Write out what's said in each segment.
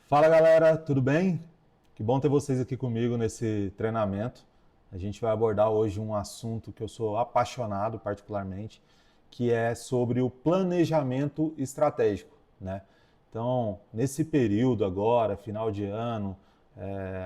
Fala galera, tudo bem? Que bom ter vocês aqui comigo nesse treinamento. A gente vai abordar hoje um assunto que eu sou apaixonado particularmente, que é sobre o planejamento estratégico, né? Então, nesse período agora, final de ano,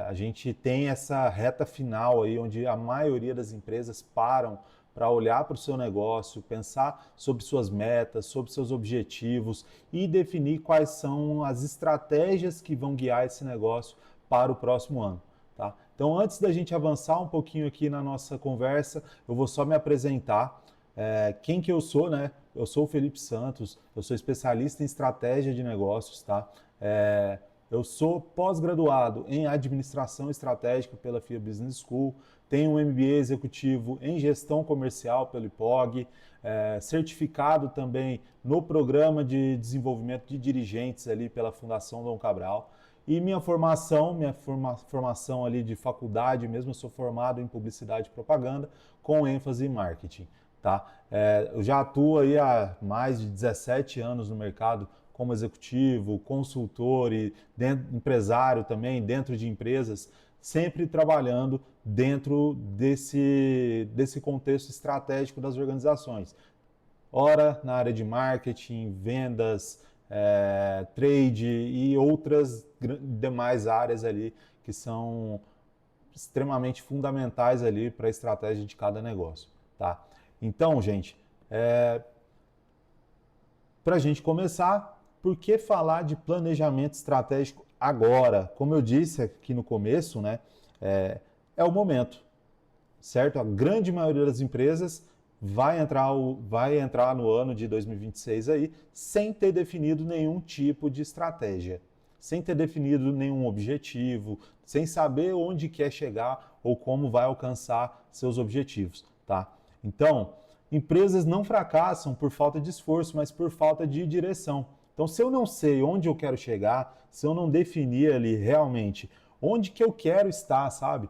a gente tem essa reta final aí onde a maioria das empresas param para olhar para o seu negócio, pensar sobre suas metas, sobre seus objetivos e definir quais são as estratégias que vão guiar esse negócio para o próximo ano. Tá? Então, antes da gente avançar um pouquinho aqui na nossa conversa, eu vou só me apresentar. Quem que eu sou, né? Eu sou o Felipe Santos, eu sou especialista em estratégia de negócios, tá? Eu sou pós-graduado em administração estratégica pela FIA Business School, tenho um MBA executivo em gestão comercial pelo IPOG, certificado também no programa de desenvolvimento de dirigentes ali pela Fundação Dom Cabral. E minha formação ali de faculdade mesmo, eu sou formado em publicidade e propaganda com ênfase em marketing. Tá? Eu já atuo aí há mais de 17 anos no mercado como executivo, consultor e empresário também, dentro de empresas, sempre trabalhando dentro desse contexto estratégico das organizações. Ora na área de marketing, vendas, trade e outras demais áreas ali que são extremamente fundamentais ali para a estratégia de cada negócio. Tá? Então, gente, para a gente começar, por que falar de planejamento estratégico agora? Como eu disse aqui no começo, né, é o momento, certo? A grande maioria das empresas vai entrar no ano de 2026 aí sem ter definido nenhum tipo de estratégia, sem ter definido nenhum objetivo, sem saber onde quer chegar ou como vai alcançar seus objetivos, tá? Então, empresas não fracassam por falta de esforço, mas por falta de direção. Então, se eu não sei onde eu quero chegar, se eu não definir ali realmente onde que eu quero estar, sabe?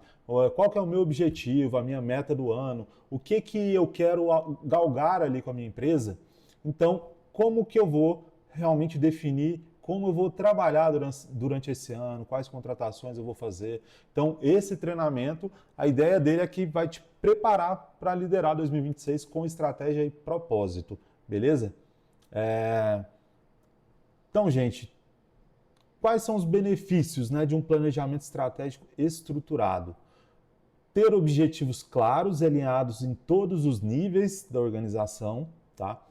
Qual que é o meu objetivo, a minha meta do ano, o que que eu quero galgar ali com a minha empresa, então como que eu vou realmente definir como eu vou trabalhar durante esse ano, quais contratações eu vou fazer. Então, esse treinamento, a ideia dele é que vai te preparar para liderar 2026 com estratégia e propósito, beleza? Então, gente, quais são os benefícios, né, de um planejamento estratégico estruturado? Ter objetivos claros e alinhados em todos os níveis da organização, tá?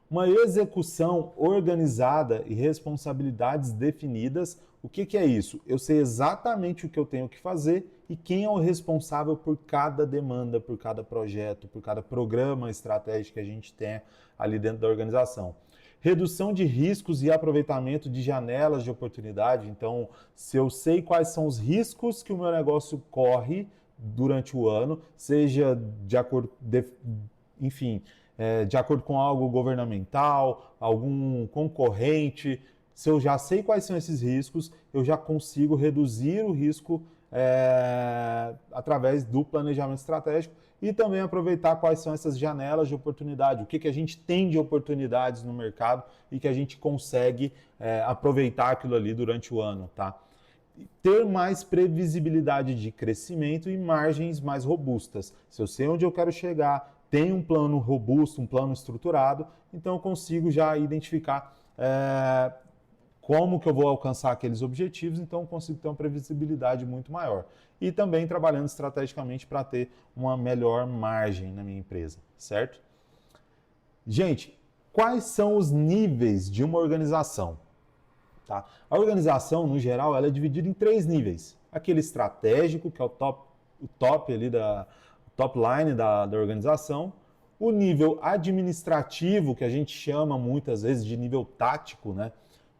Uma execução organizada e responsabilidades definidas. O que que é isso? Eu sei exatamente o que eu tenho que fazer e quem é o responsável por cada demanda, por cada projeto, por cada programa estratégico que a gente tem ali dentro da organização. Redução de riscos e aproveitamento de janelas de oportunidade. Então, se eu sei quais são os riscos que o meu negócio corre durante o ano, seja de acordo, enfim, de acordo com algo governamental, algum concorrente, se eu já sei quais são esses riscos, eu já consigo reduzir o risco através do planejamento estratégico e também aproveitar quais são essas janelas de oportunidade, o que, que a gente tem de oportunidades no mercado e que a gente consegue aproveitar aquilo ali durante o ano, tá? Ter mais previsibilidade de crescimento e margens mais robustas. Se eu sei onde eu quero chegar, tenho um plano robusto, um plano estruturado, então eu consigo já identificar como que eu vou alcançar aqueles objetivos, então eu consigo ter uma previsibilidade muito maior. E também trabalhando estrategicamente para ter uma melhor margem na minha empresa, certo? Gente, quais são os níveis de uma organização? Tá? A organização, no geral, ela é dividida em 3 níveis. Aquele estratégico, que é o top ali o top line da organização. O nível administrativo, que a gente chama muitas vezes de nível tático, né?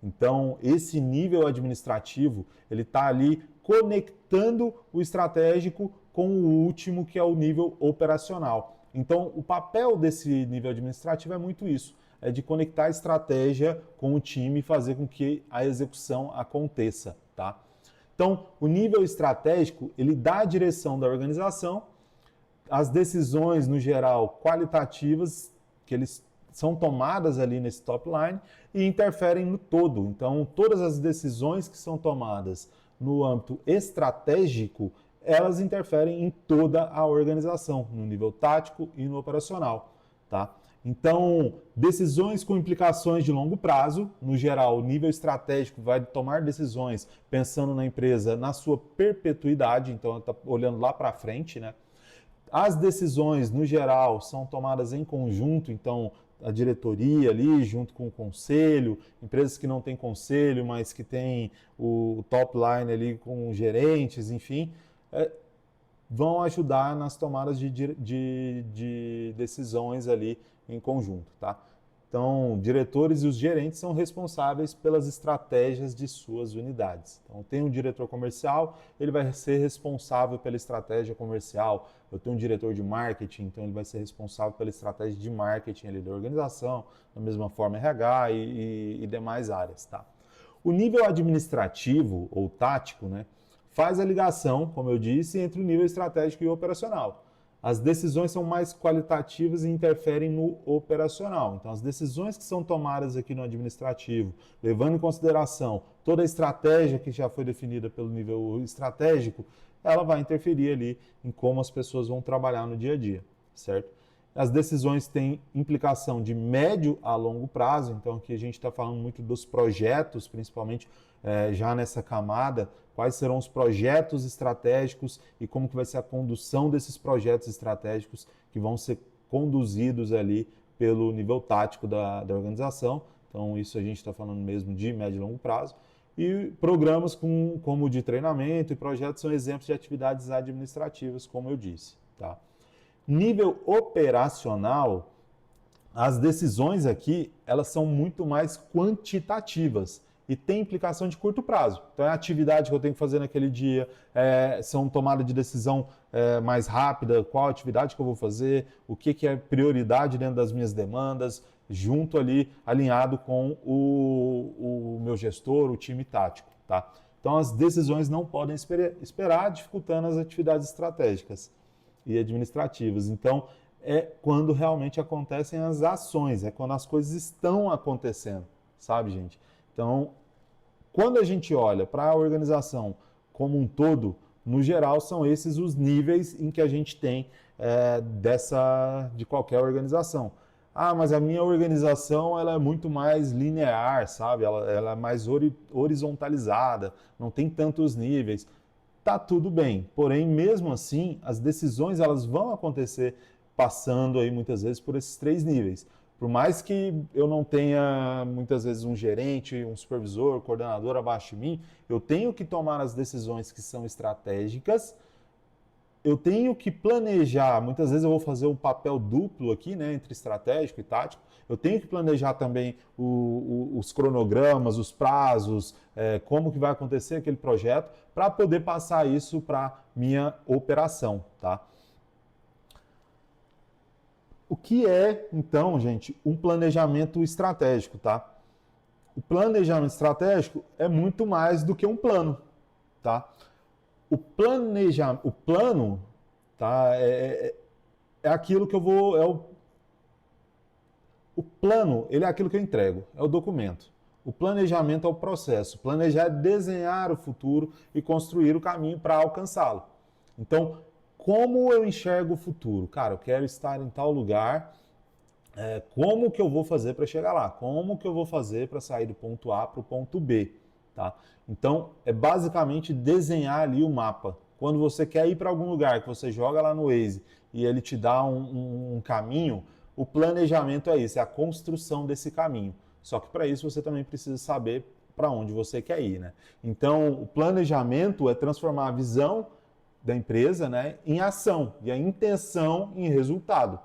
Então, esse nível administrativo, ele está ali conectando o estratégico com o último, que é o nível operacional. Então, o papel desse nível administrativo é muito isso, é de conectar a estratégia com o time e fazer com que a execução aconteça, tá? Então, o nível estratégico, ele dá a direção da organização, as decisões, no geral, qualitativas, que eles são tomadas ali nesse top line e interferem no todo. Então, todas as decisões que são tomadas no âmbito estratégico, elas interferem em toda a organização, no nível tático e no operacional, tá? Então, decisões com implicações de longo prazo, no geral, o nível estratégico vai tomar decisões pensando na empresa na sua perpetuidade, então ela está olhando lá para frente, né? As decisões, no geral, são tomadas em conjunto, então a diretoria ali, junto com o conselho, empresas que não têm conselho, mas que têm o top line ali com gerentes, enfim, vão ajudar nas tomadas de decisões ali em conjunto, tá? Então, diretores e os gerentes são responsáveis pelas estratégias de suas unidades. Então, tem um diretor comercial, ele vai ser responsável pela estratégia comercial. Eu tenho um diretor de marketing, então ele vai ser responsável pela estratégia de marketing ali da organização, da mesma forma RH e demais áreas, tá? O nível administrativo ou tático, né, faz a ligação, como eu disse, entre o nível estratégico e o operacional. As decisões são mais qualitativas e interferem no operacional. Então, as decisões que são tomadas aqui no administrativo, levando em consideração toda a estratégia que já foi definida pelo nível estratégico, ela vai interferir ali em como as pessoas vão trabalhar no dia a dia, certo? As decisões têm implicação de médio a longo prazo, então aqui a gente está falando muito dos projetos, principalmente já nessa camada, quais serão os projetos estratégicos e como que vai ser a condução desses projetos estratégicos que vão ser conduzidos ali pelo nível tático da organização. Então isso a gente está falando mesmo de médio e longo prazo. E programas como o de treinamento e projetos são exemplos de atividades administrativas, como eu disse, tá? Nível operacional, as decisões aqui, elas são muito mais quantitativas e tem implicação de curto prazo. Então, é a atividade que eu tenho que fazer naquele dia, são tomada de decisão mais rápida, qual atividade que eu vou fazer, o que é prioridade dentro das minhas demandas, junto ali, alinhado com o meu gestor, o time tático, tá? Então, as decisões não podem esperar, dificultando as atividades estratégicas e administrativas. Então, é quando realmente acontecem as ações, é quando as coisas estão acontecendo, sabe, gente? Então, quando a gente olha para a organização como um todo, no geral, são esses os níveis em que a gente tem de qualquer organização. Ah, mas a minha organização ela é muito mais linear, sabe? Ela é mais horizontalizada, não tem tantos níveis. Tá tudo bem, porém, mesmo assim, as decisões elas vão acontecer passando aí muitas vezes por esses três níveis. Por mais que eu não tenha muitas vezes um gerente, um supervisor, coordenador abaixo de mim, eu tenho que tomar as decisões que são estratégicas, eu tenho que planejar, muitas vezes eu vou fazer um papel duplo aqui, né, entre estratégico e tático, eu tenho que planejar também os cronogramas, os prazos, como que vai acontecer aquele projeto, para poder passar isso para minha operação, tá? O que é, então, gente, um planejamento estratégico, tá? O planejamento estratégico é muito mais do que um plano, tá? O plano, tá? É aquilo que eu vou, o plano, ele é aquilo que eu entrego, é o documento. O planejamento é o processo. Planejar é desenhar o futuro e construir o caminho para alcançá-lo. Então, como eu enxergo o futuro? Cara, eu quero estar em tal lugar. Como que eu vou fazer para chegar lá? Como que eu vou fazer para sair do ponto A para o ponto B? Tá? Então, é basicamente desenhar ali o mapa. Quando você quer ir para algum lugar, que você joga lá no Waze e ele te dá um caminho, o planejamento é isso, é a construção desse caminho. Só que para isso você também precisa saber para onde você quer ir, né? Então, o planejamento é transformar a visão da empresa, né, em ação e a intenção em resultado.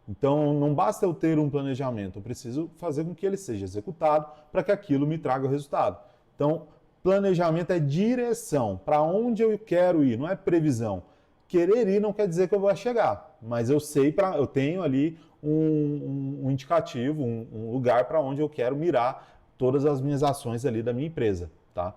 Então, não basta eu ter um planejamento, eu preciso fazer com que ele seja executado para que aquilo me traga o resultado. Então, planejamento é direção, para onde eu quero ir, não é previsão. Querer ir não quer dizer que eu vou chegar, mas eu sei, eu tenho ali um indicativo, um lugar para onde eu quero mirar todas as minhas ações ali da minha empresa, tá?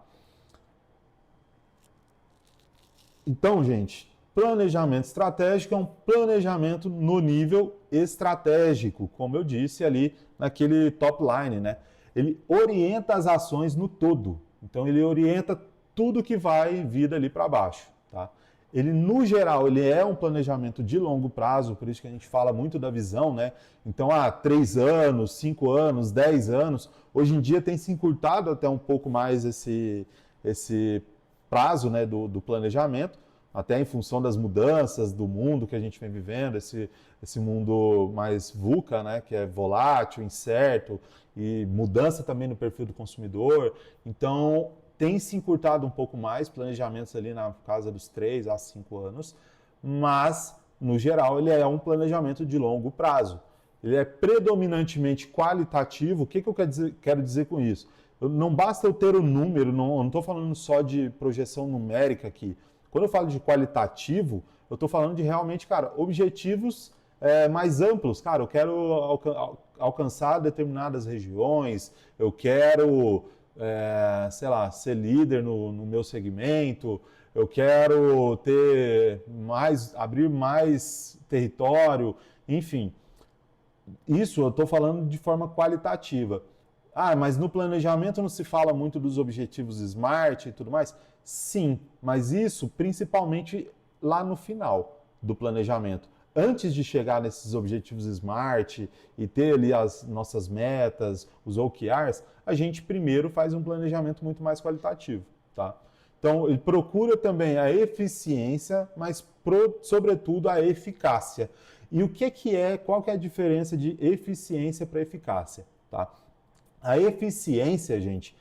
Então, gente, Planejamento estratégico é um planejamento no nível estratégico, como eu disse ali naquele top line, né? Ele orienta as ações no todo. Então ele orienta tudo que vai vir dali para baixo, tá? Ele, no geral, ele é um planejamento de longo prazo, por isso que a gente fala muito da visão, né? Então, 3 anos, 5 anos, 10 anos. Hoje em dia tem se encurtado até um pouco mais esse prazo, né, do planejamento, até em função das mudanças do mundo que a gente vem vivendo, esse mundo mais VUCA, né, que é volátil, incerto, e mudança também no perfil do consumidor. Então, tem se encurtado um pouco mais, planejamentos ali na casa dos 3 a 5 anos, mas, no geral, ele é um planejamento de longo prazo. Ele é predominantemente qualitativo. O que eu quero dizer com isso? Não basta eu ter o número, eu não estou falando só de projeção numérica aqui. Quando eu falo de qualitativo, eu estou falando de realmente, cara, objetivos mais amplos. Cara, eu quero alcançar determinadas regiões, eu quero, sei lá, ser líder no meu segmento, eu quero abrir mais território, enfim. Isso eu estou falando de forma qualitativa. Mas no planejamento não se fala muito dos objetivos SMART e tudo mais? Sim, mas isso principalmente lá no final do planejamento. Antes de chegar nesses objetivos SMART e ter ali as nossas metas, os OKRs, a gente primeiro faz um planejamento muito mais qualitativo, tá? Então, ele procura também a eficiência, mas sobretudo a eficácia. E qual que é a diferença de eficiência para eficácia, tá? A eficiência, gente,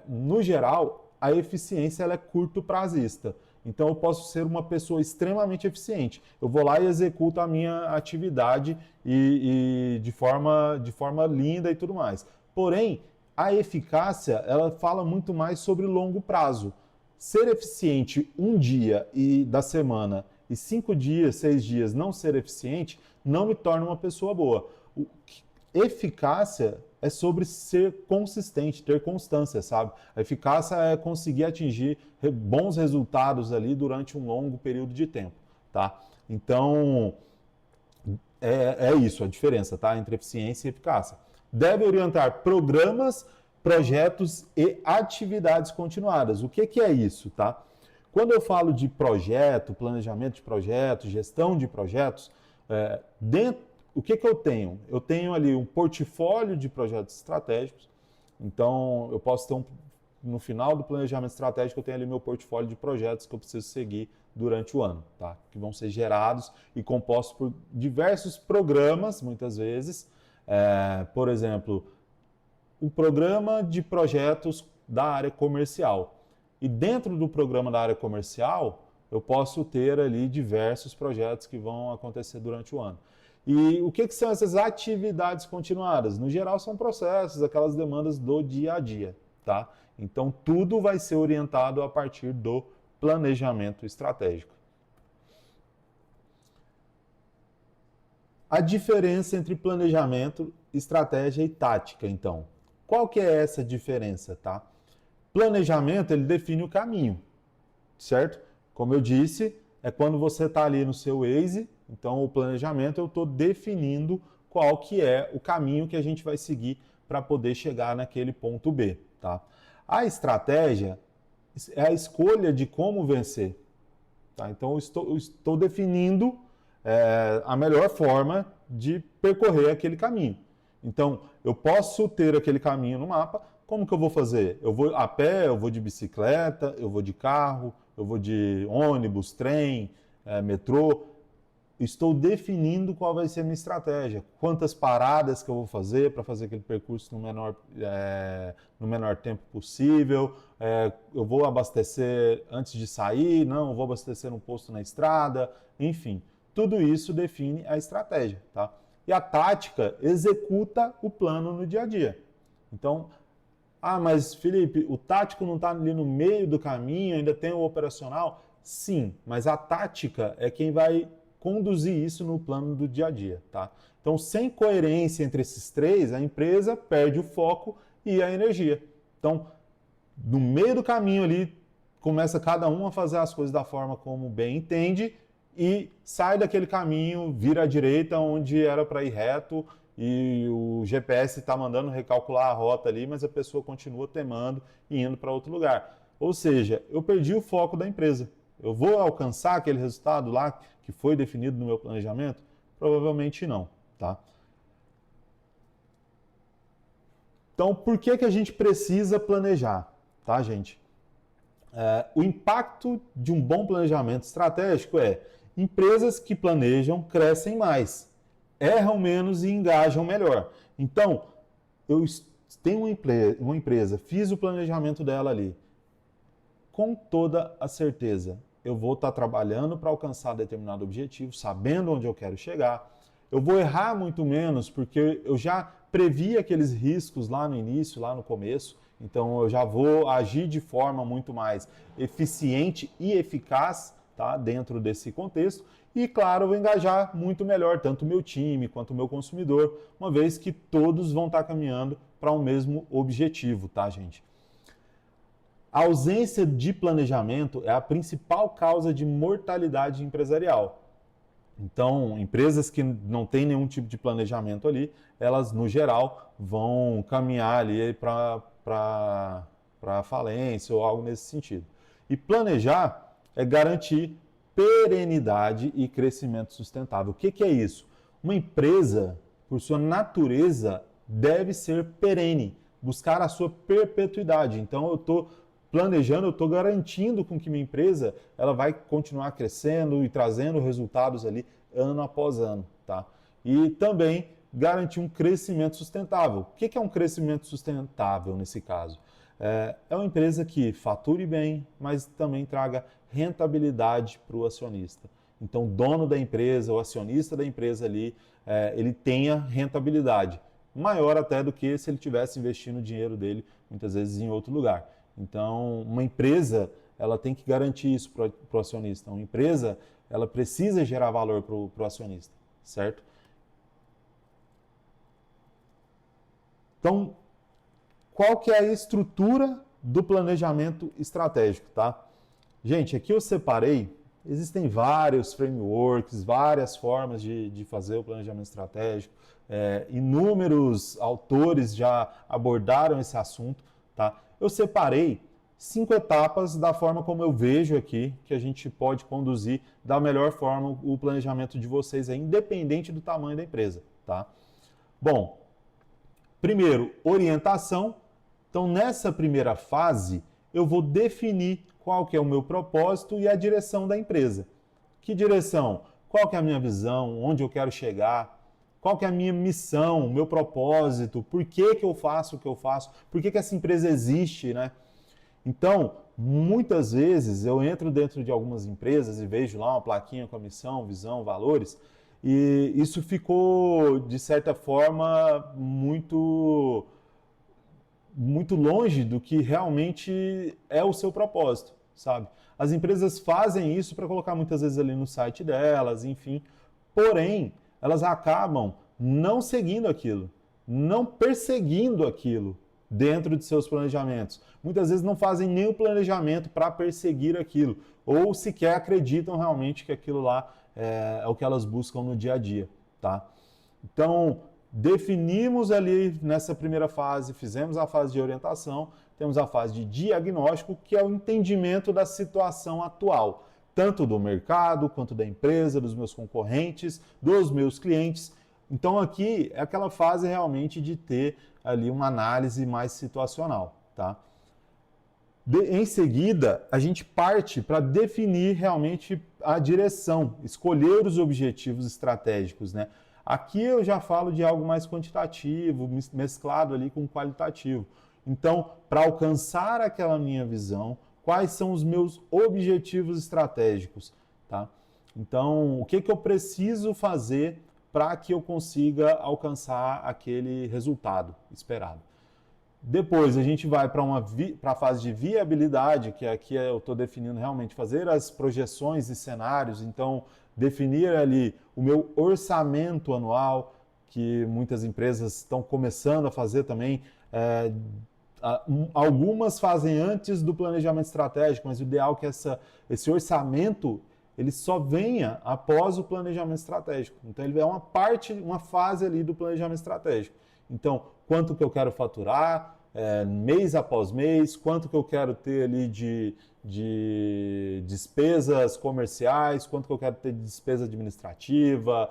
no geral, a eficiência ela é curto prazista. Então, eu posso ser uma pessoa extremamente eficiente. Eu vou lá e executo a minha atividade e de forma linda e tudo mais. Porém, a eficácia, ela fala muito mais sobre longo prazo. Ser eficiente um dia da semana e 5 dias, 6 dias não ser eficiente, não me torna uma pessoa boa. Eficácia é sobre ser consistente, ter constância, sabe? A eficácia é conseguir atingir bons resultados ali durante um longo período de tempo, tá? Então, é isso a diferença, tá? Entre eficiência e eficácia. Deve orientar programas, projetos e atividades continuadas. O que é isso, tá? Quando eu falo de projeto, planejamento de projetos, gestão de projetos, o que eu tenho? Eu tenho ali um portfólio de projetos estratégicos. Então, eu posso ter no final do planejamento estratégico, eu tenho ali meu portfólio de projetos que eu preciso seguir durante o ano, tá? Que vão ser gerados e compostos por diversos programas, muitas vezes. Por exemplo, um programa de projetos da área comercial. E dentro do programa da área comercial, eu posso ter ali diversos projetos que vão acontecer durante o ano. E o que são essas atividades continuadas? No geral, são processos, aquelas demandas do dia a dia, tá? Então, tudo vai ser orientado a partir do planejamento estratégico. A diferença entre planejamento, estratégia e tática, então. Qual que é essa diferença, tá? Planejamento, ele define o caminho, certo? Como eu disse, é quando você está ali no seu Waze. Então, o planejamento, eu estou definindo qual que é o caminho que a gente vai seguir para poder chegar naquele ponto B, tá? A estratégia é a escolha de como vencer, tá? Então, eu estou definindo a melhor forma de percorrer aquele caminho. Então, eu posso ter aquele caminho no mapa. Como que eu vou fazer? Eu vou a pé, eu vou de bicicleta, eu vou de carro, eu vou de ônibus, trem, metrô. Estou definindo qual vai ser a minha estratégia, quantas paradas que eu vou fazer para fazer aquele percurso no menor tempo possível, eu vou abastecer antes de sair, não, eu vou abastecer no posto na estrada, enfim, tudo isso define a estratégia, tá? E a tática executa o plano no dia a dia. Então, mas Felipe, o tático não está ali no meio do caminho, ainda tem o operacional? Sim, mas a tática é quem vai conduzir isso no plano do dia a dia, tá? Então, sem coerência entre esses três, a empresa perde o foco e a energia. Então, no meio do caminho ali, começa cada um a fazer as coisas da forma como bem entende e sai daquele caminho, vira à direita onde era para ir reto e o GPS está mandando recalcular a rota ali, mas a pessoa continua temando e indo para outro lugar. Ou seja, eu perdi o foco da empresa. Eu vou alcançar aquele resultado lá que foi definido no meu planejamento? Provavelmente não, tá? Então, por que a gente precisa planejar, tá, gente? O impacto de um bom planejamento estratégico é empresas que planejam crescem mais, erram menos e engajam melhor. Então, eu tenho uma empresa, fiz o planejamento dela ali, com toda a certeza, eu vou estar trabalhando para alcançar determinado objetivo, sabendo onde eu quero chegar. Eu vou errar muito menos porque eu já previ aqueles riscos lá no início, lá no começo. Então eu já vou agir de forma muito mais eficiente e eficaz, tá, dentro desse contexto. E claro, eu vou engajar muito melhor tanto o meu time quanto o meu consumidor, uma vez que todos vão estar caminhando para um mesmo objetivo, tá, gente? A ausência de planejamento é a principal causa de mortalidade empresarial. Então, empresas que não têm nenhum tipo de planejamento ali, elas, no geral, vão caminhar ali para a falência ou algo nesse sentido. E planejar é garantir perenidade e crescimento sustentável. O que é isso? Uma empresa, por sua natureza, deve ser perene, buscar a sua perpetuidade. Então, eu estou planejando, eu estou garantindo com que minha empresa ela vai continuar crescendo e trazendo resultados ali ano após ano, tá? E também garantir um crescimento sustentável. O que é um crescimento sustentável nesse caso? É uma empresa que fature bem, mas também traga rentabilidade para o acionista. Então, o dono da empresa, o acionista da empresa ali, ele tenha rentabilidade, maior até do que se ele tivesse investindo o dinheiro dele, muitas vezes, em outro lugar. Então, uma empresa, ela tem que garantir isso para o acionista. Uma empresa, ela precisa gerar valor para o acionista, certo? Então, qual que é a estrutura do planejamento estratégico, tá? Gente, aqui eu separei, existem vários frameworks, várias formas de fazer o planejamento estratégico, inúmeros autores já abordaram esse assunto, tá? Eu separei 5 etapas da forma como eu vejo aqui que a gente pode conduzir da melhor forma o planejamento de vocês, independente do tamanho da empresa, tá? Bom, primeiro, orientação. Então, nessa primeira fase, eu vou definir qual que é o meu propósito e a direção da empresa. Que direção? Qual que é a minha visão? Onde eu quero chegar? Qual que é a minha missão, o meu propósito? Por que eu faço o que eu faço? Por que essa empresa existe, né? Então, muitas vezes eu entro dentro de algumas empresas e vejo lá uma plaquinha com a missão, visão, valores, e isso ficou, de certa forma, muito longe do que realmente é o seu propósito, sabe? As empresas fazem isso para colocar muitas vezes ali no site delas, enfim, porém, elas acabam não seguindo aquilo, não perseguindo aquilo dentro de seus planejamentos. Muitas vezes não fazem nem o planejamento para perseguir aquilo, ou sequer acreditam realmente que aquilo lá é o que elas buscam no dia a dia, tá? Então, definimos ali nessa primeira fase, fizemos a fase de orientação, temos a fase de diagnóstico, que é o entendimento da situação atual, tanto do mercado, quanto da empresa, dos meus concorrentes, dos meus clientes. Então aqui é aquela fase realmente de ter ali uma análise mais situacional, tá? Em seguida, a gente parte para definir realmente a direção, escolher os objetivos estratégicos, né? Aqui eu já falo de algo mais quantitativo, mesclado ali com qualitativo. Então, para alcançar aquela minha visão, quais são os meus objetivos estratégicos, tá? Então, o que eu preciso fazer para que eu consiga alcançar aquele resultado esperado? Depois a gente vai para a fase de viabilidade, que aqui eu estou definindo realmente fazer as projeções e cenários, então definir ali o meu orçamento anual, que muitas empresas estão começando a fazer também, Algumas fazem antes do planejamento estratégico, mas o ideal é que esse orçamento ele só venha após o planejamento estratégico. Então ele é uma fase ali do planejamento estratégico. Então, quanto que eu quero faturar, mês após mês, quanto que eu quero ter ali de despesas comerciais, quanto que eu quero ter de despesa administrativa,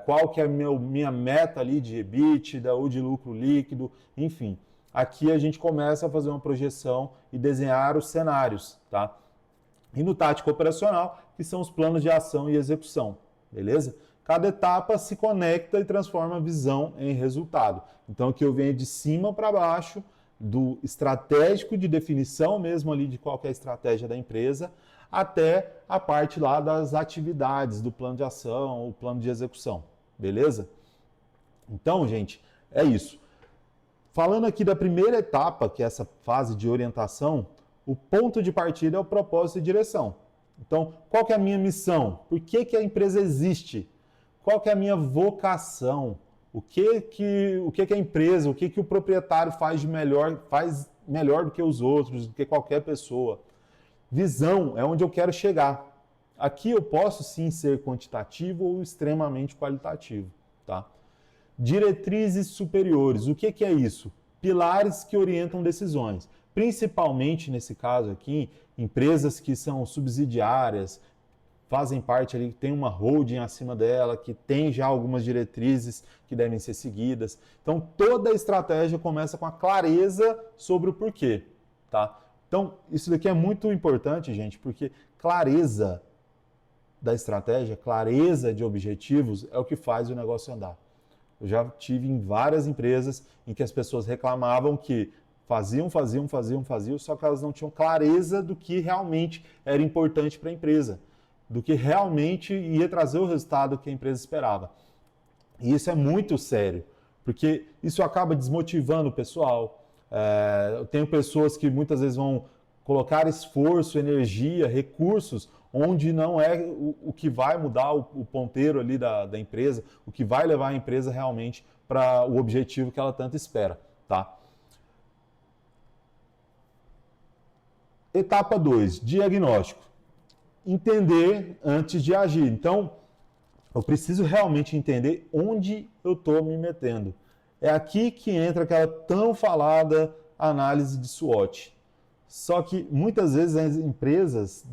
qual que é a minha meta ali de EBITDA ou de lucro líquido, enfim. Aqui a gente começa a fazer uma projeção e desenhar os cenários, tá? E no tático operacional, que são os planos de ação e execução, beleza? Cada etapa se conecta e transforma a visão em resultado. Então aqui eu venho de cima para baixo, do estratégico de definição mesmo ali de qual é a estratégia da empresa, até a parte lá das atividades, do plano de ação, o plano de execução, beleza? Então, gente, é isso. Falando aqui da primeira etapa, que é essa fase de orientação, o ponto de partida é o propósito e direção. Então, qual que é a minha missão? Por que a empresa existe? Qual que é a minha vocação? O que a empresa, o que o proprietário faz melhor do que os outros, do que qualquer pessoa? Visão é onde eu quero chegar. Aqui eu posso sim ser quantitativo ou extremamente qualitativo, tá? Diretrizes superiores, o que é isso? Pilares que orientam decisões. Principalmente nesse caso aqui, empresas que são subsidiárias, fazem parte ali, tem uma holding acima dela, que tem já algumas diretrizes que devem ser seguidas. Então, toda a estratégia começa com a clareza sobre o porquê, tá? Então, isso daqui é muito importante, gente, porque clareza da estratégia, clareza de objetivos é o que faz o negócio andar. Eu já tive em várias empresas em que as pessoas reclamavam que faziam, só que elas não tinham clareza do que realmente era importante para a empresa, do que realmente ia trazer o resultado que a empresa esperava. E isso é muito sério, porque isso acaba desmotivando o pessoal. Eu tenho pessoas que muitas vezes vão colocar esforço, energia, recursos, onde não é o que vai mudar o ponteiro ali da empresa, o que vai levar a empresa realmente para o objetivo que ela tanto espera, tá? Etapa 2, diagnóstico. Entender antes de agir. Então, eu preciso realmente entender onde eu estou me metendo. É aqui que entra aquela tão falada análise de SWOT. Só que muitas vezes as empresas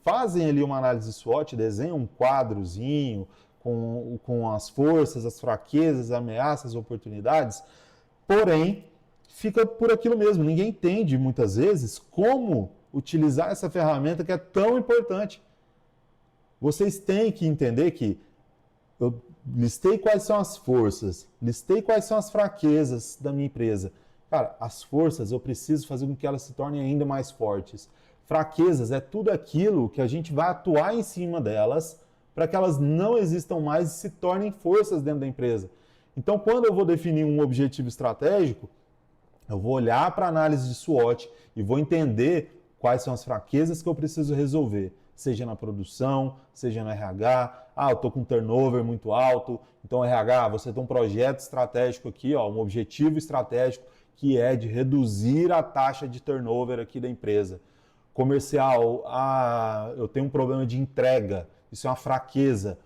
fazem ali uma análise de SWOT, desenham um quadrozinho com as forças, as fraquezas, ameaças, oportunidades, porém fica por aquilo mesmo. Ninguém entende muitas vezes como utilizar essa ferramenta que é tão importante. Vocês têm que entender que eu listei quais são as forças, listei quais são as fraquezas da minha empresa. Cara, as forças eu preciso fazer com que elas se tornem ainda mais fortes. Fraquezas é tudo aquilo que a gente vai atuar em cima delas para que elas não existam mais e se tornem forças dentro da empresa. Então, quando eu vou definir um objetivo estratégico, eu vou olhar para a análise de SWOT e vou entender quais são as fraquezas que eu preciso resolver, seja na produção, seja no RH. Eu estou com um turnover muito alto, então RH, você tem um projeto estratégico aqui, um objetivo estratégico que é de reduzir a taxa de turnover aqui da empresa. Comercial, eu tenho um problema de entrega, isso é uma fraqueza.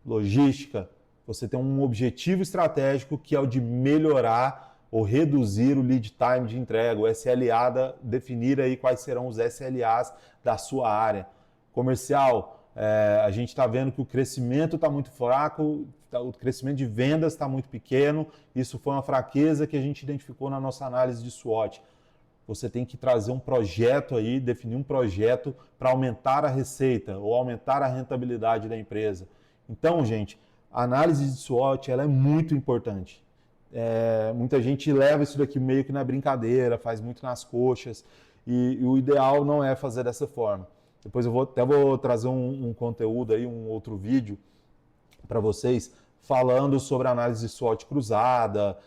Logística, você tem um objetivo estratégico que é o de melhorar ou reduzir o lead time de entrega, o SLA, definir aí quais serão os SLAs da sua área. Comercial, a gente está vendo que o crescimento está muito fraco, o crescimento de vendas está muito pequeno, isso foi uma fraqueza que a gente identificou na nossa análise de SWOT. Você tem que trazer um projeto aí, definir um projeto para aumentar a receita ou aumentar a rentabilidade da empresa. Então, gente, a análise de SWOT ela é muito importante. Muita gente leva isso daqui meio que na brincadeira, faz muito nas coxas, e o ideal não é fazer dessa forma. Depois eu vou trazer um conteúdo aí, um outro vídeo para vocês, falando sobre análise de SWOT cruzada,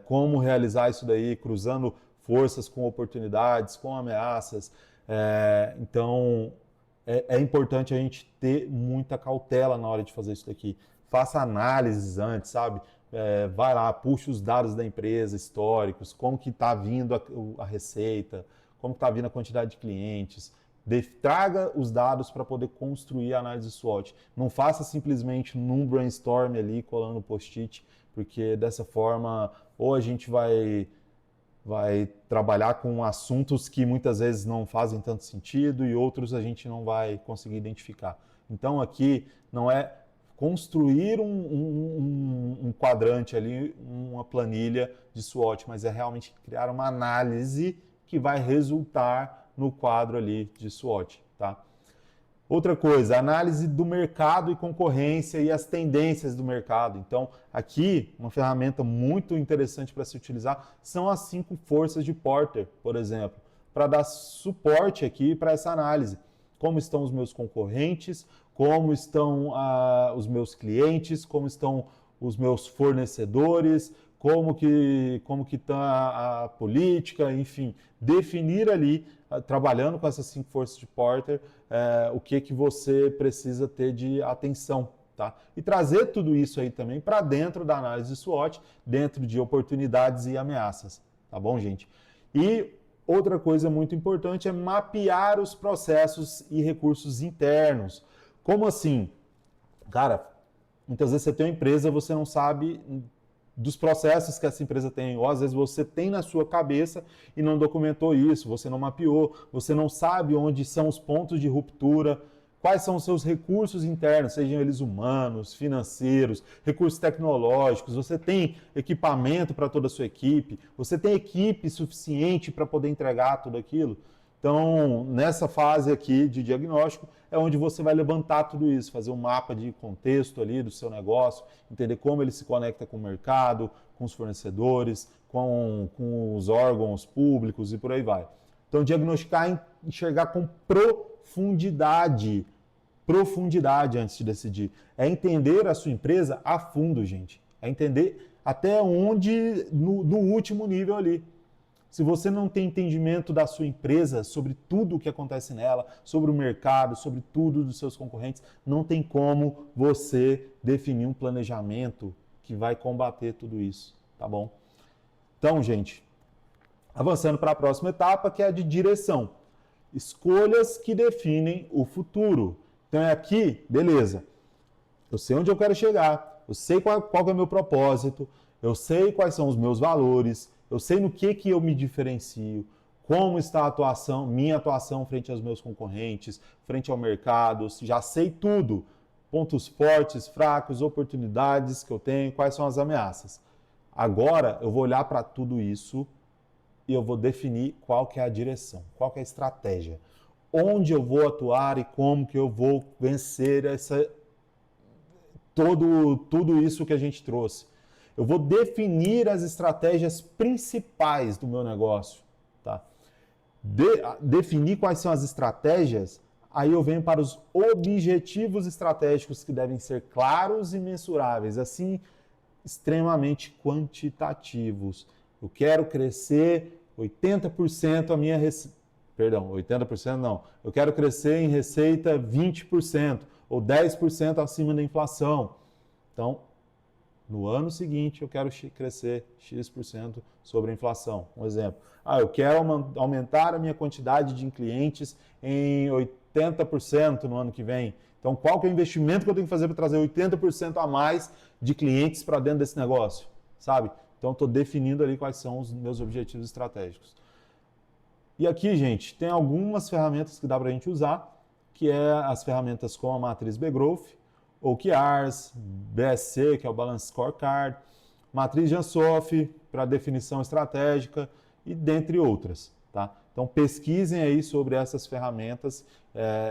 como realizar isso daí, cruzando forças com oportunidades, com ameaças. Então, é importante a gente ter muita cautela na hora de fazer isso daqui. Faça análises antes, sabe? vai lá, puxa os dados da empresa, históricos, como que está vindo a receita, como está vindo a quantidade de clientes, traga os dados para poder construir a análise SWOT. Não faça simplesmente num brainstorm ali, colando post-it, porque dessa forma ou a gente vai trabalhar com assuntos que muitas vezes não fazem tanto sentido e outros a gente não vai conseguir identificar. Então aqui não é construir um quadrante ali, uma planilha de SWOT, mas é realmente criar uma análise que vai resultar no quadro ali de SWOT, tá? Outra coisa, análise do mercado e concorrência e as tendências do mercado. Então, aqui, uma ferramenta muito interessante para se utilizar são as 5 forças de Porter, por exemplo, para dar suporte aqui para essa análise. Como estão os meus concorrentes, como estão os meus clientes, como estão os meus fornecedores, como que está a política, enfim, definir ali, trabalhando com essas 5 forças de Porter, o que você precisa ter de atenção, tá? E trazer tudo isso aí também para dentro da análise SWOT, dentro de oportunidades e ameaças, tá bom, gente? E outra coisa muito importante é mapear os processos e recursos internos. Como assim? Cara, muitas vezes você tem uma empresa, você não sabe dos processos que essa empresa tem, ou às vezes você tem na sua cabeça e não documentou isso, você não mapeou, você não sabe onde são os pontos de ruptura, quais são os seus recursos internos, sejam eles humanos, financeiros, recursos tecnológicos, você tem equipamento para toda a sua equipe, você tem equipe suficiente para poder entregar tudo aquilo. Então, nessa fase aqui de diagnóstico, é onde você vai levantar tudo isso, fazer um mapa de contexto ali do seu negócio, entender como ele se conecta com o mercado, com os fornecedores, com os órgãos públicos e por aí vai. Então, diagnosticar e enxergar com profundidade antes de decidir. É entender a sua empresa a fundo, gente. É entender até onde, no último nível ali. Se você não tem entendimento da sua empresa, sobre tudo o que acontece nela, sobre o mercado, sobre tudo dos seus concorrentes, não tem como você definir um planejamento que vai combater tudo isso, tá bom? Então, gente, avançando para a próxima etapa, que é a de direção. Escolhas que definem o futuro. Então é aqui, beleza. Eu sei onde eu quero chegar, eu sei qual é o meu propósito, eu sei quais são os meus valores, eu sei no que eu me diferencio, como está a atuação, minha atuação frente aos meus concorrentes, frente ao mercado, já sei tudo. Pontos fortes, fracos, oportunidades que eu tenho, quais são as ameaças. Agora eu vou olhar para tudo isso e eu vou definir qual que é a direção, qual que é a estratégia. Onde eu vou atuar e como que eu vou vencer tudo isso que a gente trouxe. Eu vou definir as estratégias principais do meu negócio, tá? Definir quais são as estratégias, aí eu venho para os objetivos estratégicos que devem ser claros e mensuráveis, assim, extremamente quantitativos. Eu quero crescer 80% a minha receita. Perdão, 80% não. Eu quero crescer em receita 20% ou 10% acima da inflação. Então, no ano seguinte, eu quero crescer X% sobre a inflação. Um exemplo. Eu quero aumentar a minha quantidade de clientes em 80% no ano que vem. Então, qual que é o investimento que eu tenho que fazer para trazer 80% a mais de clientes para dentro desse negócio? Sabe? Então, estou definindo ali quais são os meus objetivos estratégicos. E aqui, gente, tem algumas ferramentas que dá para a gente usar, que é as ferramentas como a matriz B-Growth, OKRs, BSC, que é o Balance Scorecard, matriz de Ansoff para definição estratégica e dentre outras, tá? Então pesquisem aí sobre essas ferramentas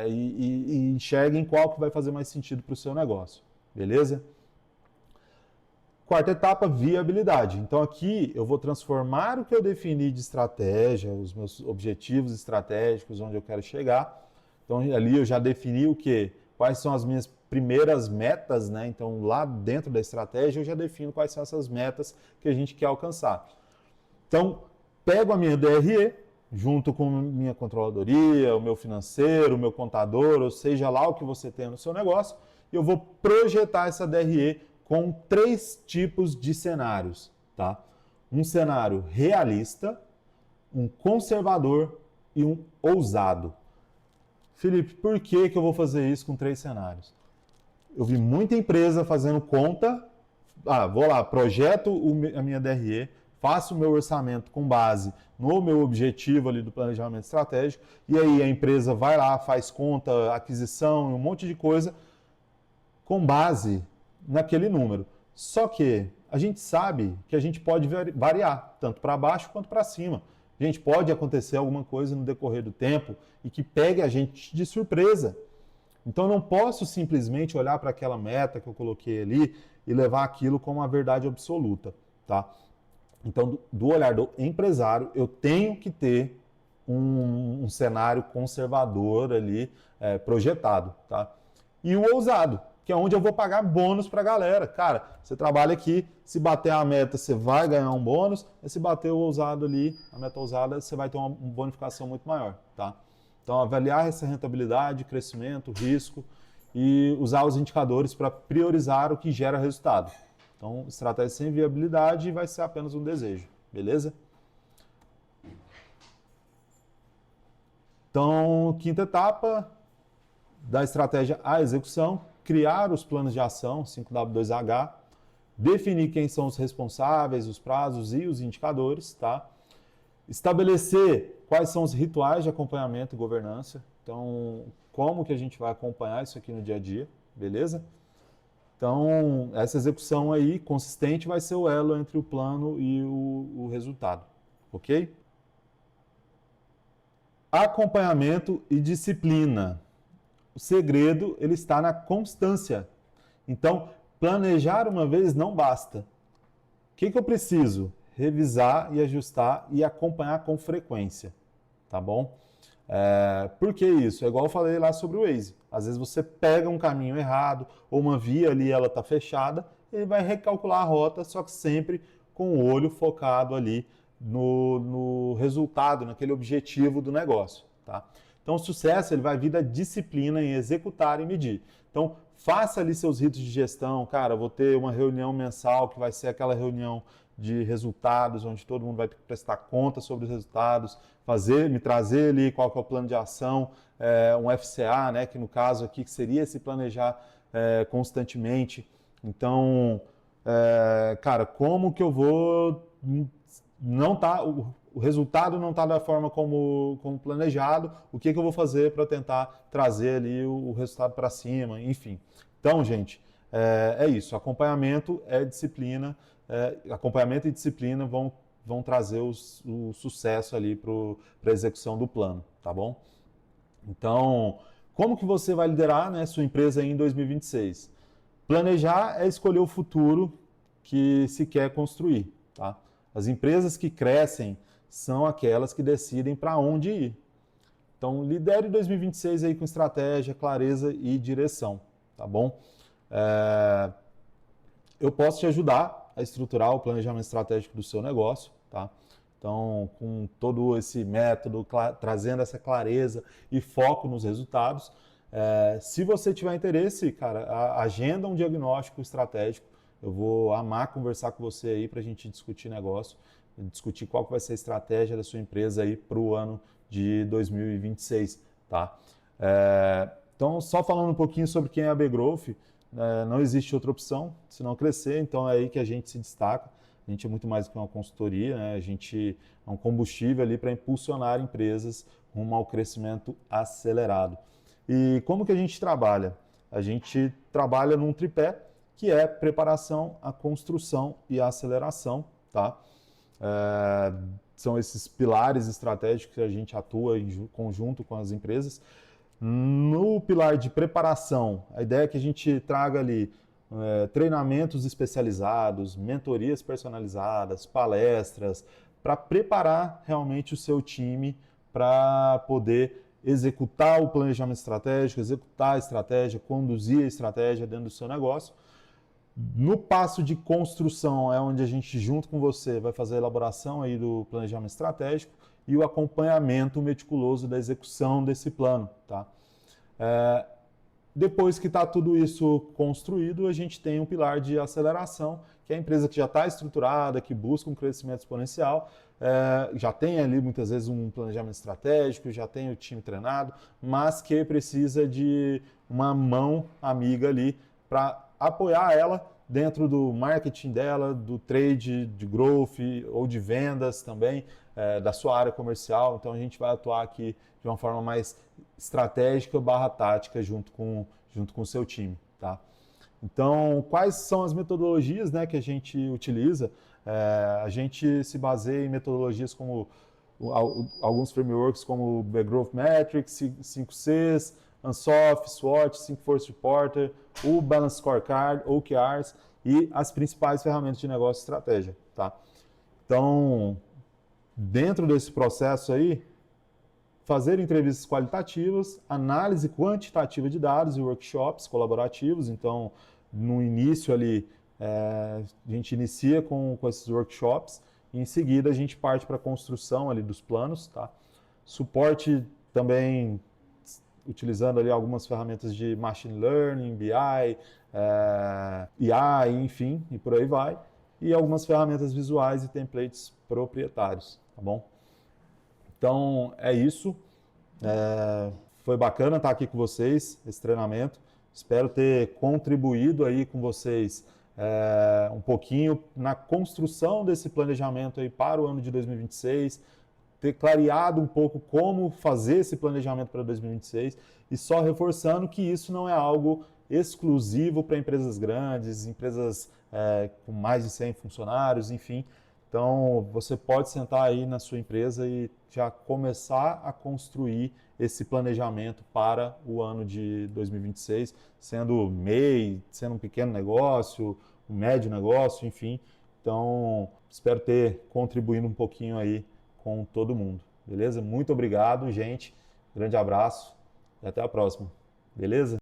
e enxerguem qual que vai fazer mais sentido para o seu negócio, beleza? Quarta etapa, viabilidade. Então aqui eu vou transformar o que eu defini de estratégia, os meus objetivos estratégicos, onde eu quero chegar. Então ali eu já defini o quê? Quais são as minhas primeiras metas, né? Então lá dentro da estratégia eu já defino quais são essas metas que a gente quer alcançar. Então pego a minha DRE, junto com minha controladoria, o meu financeiro, o meu contador, ou seja lá o que você tem no seu negócio, e eu vou projetar essa DRE com 3 tipos de cenários, tá? Um cenário realista, um conservador e um ousado. Felipe, por que eu vou fazer isso com 3 cenários? Eu vi muita empresa fazendo conta, vou lá, projeto a minha DRE, faço o meu orçamento com base no meu objetivo ali do planejamento estratégico, e aí a empresa vai lá, faz conta, aquisição, um monte de coisa, com base naquele número. Só que a gente sabe que a gente pode variar, tanto para baixo quanto para cima. Gente, pode acontecer alguma coisa no decorrer do tempo e que pegue a gente de surpresa. Então, eu não posso simplesmente olhar para aquela meta que eu coloquei ali e levar aquilo como uma verdade absoluta, tá? Então, do olhar do empresário, eu tenho que ter um cenário conservador ali projetado, tá? E o ousado, que é onde eu vou pagar bônus para a galera. Cara, você trabalha aqui, se bater a meta, você vai ganhar um bônus, e se bater o ousado ali, a meta ousada, você vai ter uma bonificação muito maior, tá? Então, avaliar essa rentabilidade, crescimento, risco e usar os indicadores para priorizar o que gera resultado. Então, estratégia sem viabilidade vai ser apenas um desejo, beleza? Então, quinta etapa da estratégia à execução, criar os planos de ação, 5W2H, definir quem são os responsáveis, os prazos e os indicadores, tá? Estabelecer quais são os rituais de acompanhamento e governança. Então, como que a gente vai acompanhar isso aqui no dia a dia, beleza? Então, essa execução aí consistente vai ser o elo entre o plano e o resultado, ok? Acompanhamento e disciplina. O segredo, ele está na constância. Então, planejar uma vez não basta. O que eu preciso? Revisar e ajustar e acompanhar com frequência, tá bom? Por que isso? É igual eu falei lá sobre o Waze. Às vezes você pega um caminho errado ou uma via ali, ela está fechada, ele vai recalcular a rota, só que sempre com o olho focado ali no resultado, naquele objetivo do negócio, tá? Então, o sucesso ele vai vir da disciplina em executar e medir. Então, faça ali seus ritos de gestão. Cara, vou ter uma reunião mensal que vai ser aquela reunião de resultados, onde todo mundo vai prestar conta sobre os resultados, me trazer ali qual que é o plano de ação, um FCA, né, que no caso aqui que seria se planejar constantemente. Então, cara, como que eu vou não tá o resultado não está da forma como planejado, o que eu vou fazer para tentar trazer ali o resultado para cima, enfim. Então, gente, é isso. Acompanhamento é disciplina, acompanhamento e disciplina vão trazer o sucesso ali para a execução do plano, tá bom? Então, como que você vai liderar, né, sua empresa em 2026? Planejar é escolher o futuro que se quer construir, tá? As empresas que crescem são aquelas que decidem para onde ir. Então, lidere 2026 aí com estratégia, clareza e direção, tá bom? Eu posso te ajudar a estruturar o planejamento estratégico do seu negócio, tá? Então, com todo esse método, trazendo essa clareza e foco nos resultados. Se você tiver interesse, cara, agenda um diagnóstico estratégico. Eu vou amar conversar com você aí para a gente discutir negócio, discutir qual que vai ser a estratégia da sua empresa aí para o ano de 2026, tá? Então, só falando um pouquinho sobre quem é a B-Growth, não existe outra opção senão crescer, então é aí que a gente se destaca. A gente é muito mais do que uma consultoria, né? A gente é um combustível ali para impulsionar empresas rumo ao crescimento acelerado. E como que a gente trabalha? A gente trabalha num tripé, que é preparação, a construção e a aceleração, tá? São esses pilares estratégicos que a gente atua em conjunto com as empresas. No pilar de preparação, a ideia é que a gente traga ali treinamentos especializados, mentorias personalizadas, palestras, para preparar realmente o seu time para poder executar o planejamento estratégico, executar a estratégia, conduzir a estratégia dentro do seu negócio. No passo de construção é onde a gente, junto com você, vai fazer a elaboração aí do planejamento estratégico e o acompanhamento meticuloso da execução desse plano, tá? Depois que está tudo isso construído, a gente tem um pilar de aceleração, que é a empresa que já está estruturada, que busca um crescimento exponencial, já tem ali muitas vezes um planejamento estratégico, já tem o time treinado, mas que precisa de uma mão amiga ali para apoiar ela dentro do marketing dela, do trade, de growth ou de vendas também, da sua área comercial. Então a gente vai atuar aqui de uma forma mais estratégica barra tática junto com o seu time, tá? Então, quais são as metodologias, né, que a gente utiliza? A gente se baseia em metodologias como alguns frameworks como o Growth Metrics, 5Cs, Ansoff, SWOT, Think Force Reporter, o Balance Scorecard, OKRs e as principais ferramentas de negócio e estratégia, tá? Então, dentro desse processo aí, fazer entrevistas qualitativas, análise quantitativa de dados e workshops colaborativos. Então, no início ali, a gente inicia com esses workshops e em seguida a gente parte para a construção ali dos planos, tá? Suporte também utilizando ali algumas ferramentas de machine learning, BI, IA, enfim, e por aí vai. E algumas ferramentas visuais e templates proprietários, tá bom? Então, é isso. Foi bacana estar aqui com vocês, esse treinamento. Espero ter contribuído aí com vocês um pouquinho na construção desse planejamento aí para o ano de 2026, ter clareado um pouco como fazer esse planejamento para 2026 e só reforçando que isso não é algo exclusivo para empresas grandes, empresas com mais de 100 funcionários, enfim. Então, você pode sentar aí na sua empresa e já começar a construir esse planejamento para o ano de 2026, sendo MEI, sendo um pequeno negócio, um médio negócio, enfim. Então, espero ter contribuído um pouquinho aí com todo mundo, beleza? Muito obrigado, gente. Grande abraço e até a próxima, beleza?